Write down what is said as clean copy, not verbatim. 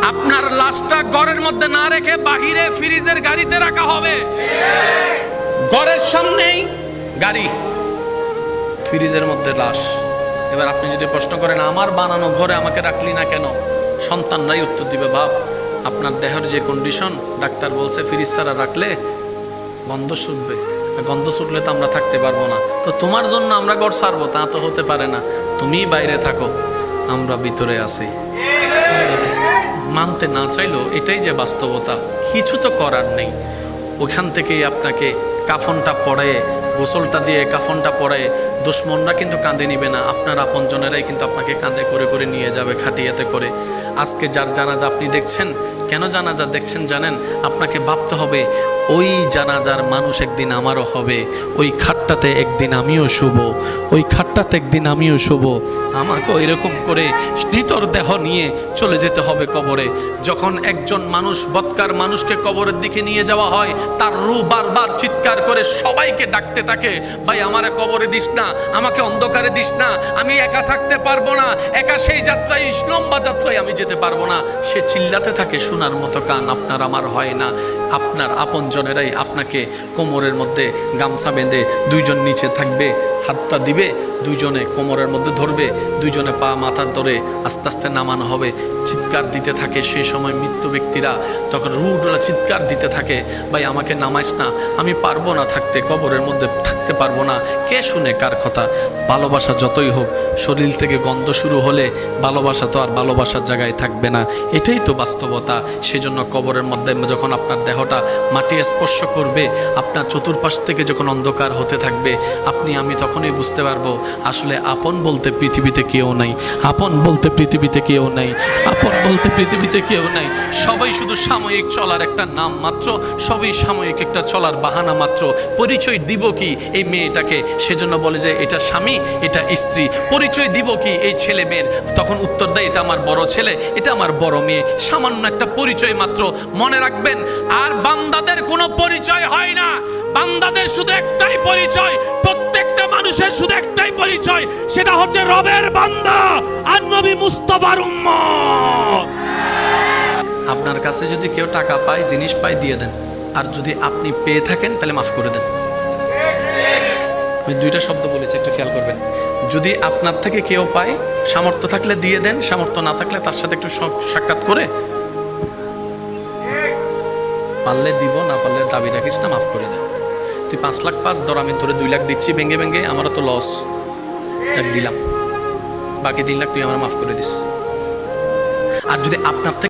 আপনার লাশটা ঘরের মধ্যে না রেখে বাহিরে ফ্রিজের গাড়িতে রাখা হবে। ঘরের সামনেই গাড়ি, ফ্রিজের মধ্যে লাশ। এবার আপনি যদি প্রশ্ন করেন আমার বানানো ঘরে আমাকে রাখলি না কেন, সন্তানরাই উত্তর দিবে, বাপ আপনার দেহের যে কন্ডিশন, ডাক্তার বলছে ফ্রিজ ছাড়া রাখলে গন্ধ ছুটবে, গন্ধ ছুটলে তো আমরা থাকতে পারবো না, তো তোমার জন্য আমরা ঘর ছাড়বো, তা তো হতে পারে না, তুমিই বাইরে থাকো, আমরা ভিতরে আছি। মানতে না চাইলেও এটাই যে বাস্তবতা, কিছু তো করার নেই। ওখান থেকেই আপনাকে কাফনটা পড়ে, গোসলটা দিয়ে কাফনটা পড়ে, দুশ্মনরা কিন্তু কাঁধে নিবে না, আপনার আপনজনেরাই কিন্তু আপনাকে কাঁধে করে করে নিয়ে যাবে খাটিয়াতে করে। আজকে যার জানাজা আপনি দেখছেন, কেন জানাজা দেখছেন জানেন? আপনাকে ভাবতে হবে ওই জানাজার মানুষ একদিন আমারও হবে, ওই খাটটাতে একদিন আমিও শুব, ওই খাটটাতে একদিন আমিও শুব। আমাকে এরকম করে ভিতর দেহ নিয়ে চলে যেতে হবে কবরে। যখন একজন মানুষ, বৎকার মানুষকে কবরের দিকে নিয়ে যাওয়া হয়, তার রূহ বারবার চিৎকার করে সবাইকে ডাকতে থাকে, ভাই আমারে কবরে দিস না, আমাকে অন্ধকারে দিস না, আমি একা থাকতে পারবো না, একা সেই যাত্রায়, লম্বা যাত্রায় আমি যেতে পারবো না। সে চিল্লাতে থাকে, শোনার মতো কান আপনার আমার হয় না। আপনার আপনজনেরাই আপনাকে কোমরের মধ্যে গামছা বেঁধে, দুইজন নিচে থাকবে, হাতটা দিবে, দুইজনে কোমরের মধ্যে ধরবে, দুইজনে পা মাথার ধরে আস্তে আস্তে নামানো হবে। চিৎকার দিতে থাকে সেই সময় মৃত্যু ব্যক্তিরা, তখন রুহরা চিৎকার দিতে থাকে, ভাই আমাকে নামাইস না, আমি পারবো না থাকতে, কবরের মধ্যে থাকতে পারবো না। কে শুনে কার কথা? ভালোবাসা যতই হোক, শরীর থেকে গন্ধ শুরু হলে ভালোবাসা তো আর ভালোবাসার জায়গায় থাকবে না, এটাই তো বাস্তবতা। সেজন্য কবরের মধ্যে যখন আপনার দেহটা মাটি স্পর্শ করবে, আপনার চতুর্পাশ থেকে যখন অন্ধকার হতে থাকবে, আপনি আমি তখনই বুঝতে পারবো আসলে আপন বলতে পৃথিবীতে কেউ নাই, আপন বলতে পৃথিবীতে কেউ নাই, আপন বলতে পৃথিবীতে কেউ নাই। সবাই শুধু সাময়িক চলার একটা নাম মাত্র, সবই সাময়িক একটা চলার বাহানা মাত্র। পরিচয় দিব কি এই মেয়েটাকে? সেজন্য বলে যে এটা স্বামী, এটা স্ত্রী। পরিচয় দিব কি এই ছেলে মেয়ের? তখন উত্তর দেয় এটা আমার বড় ছেলে, এটা আমার বড় মেয়ে। সামান্য একটা পরিচয় মাত্র। মনে রাখবেন, আর বান্দাদের কোনো পরিচয় হয় না, বান্দাদের শুধু একটাই পরিচয়, প্রত্যেকটা মানুষের শুধু একটাই পরিচয়, সেটা হচ্ছে রবের বান্দা আর নবী মুস্তাফার উম্মত। আপনার কাছে যদি কেউ টাকা পায়, জিনিস পায়, দিয়ে দেন, আর যদি আপনি পেয়ে থাকেন তাহলে মাফ করে দেন। আমি দুইটা শব্দ বলেছি, একটু খেয়াল করবেন। যদি আপনার থেকে কেউ পায়, সামর্থ্য থাকলে দিয়ে দেন, সামর্থ্য না থাকলে তার সাথে একটু সাক্ষাৎ করে, পারলে দিব, না পারলে দাবি রাখিস না, মাফ করে দেন। তুই 5 লাখ পাস, ধর আমি ধরে 2 লাখ দিচ্ছি ভেঙে ভেঙে, আমারও তো লস, দিলাম, বাকি 3 লাখ তুই আমার মাফ করে দিস। আর যদি আপনার থেকে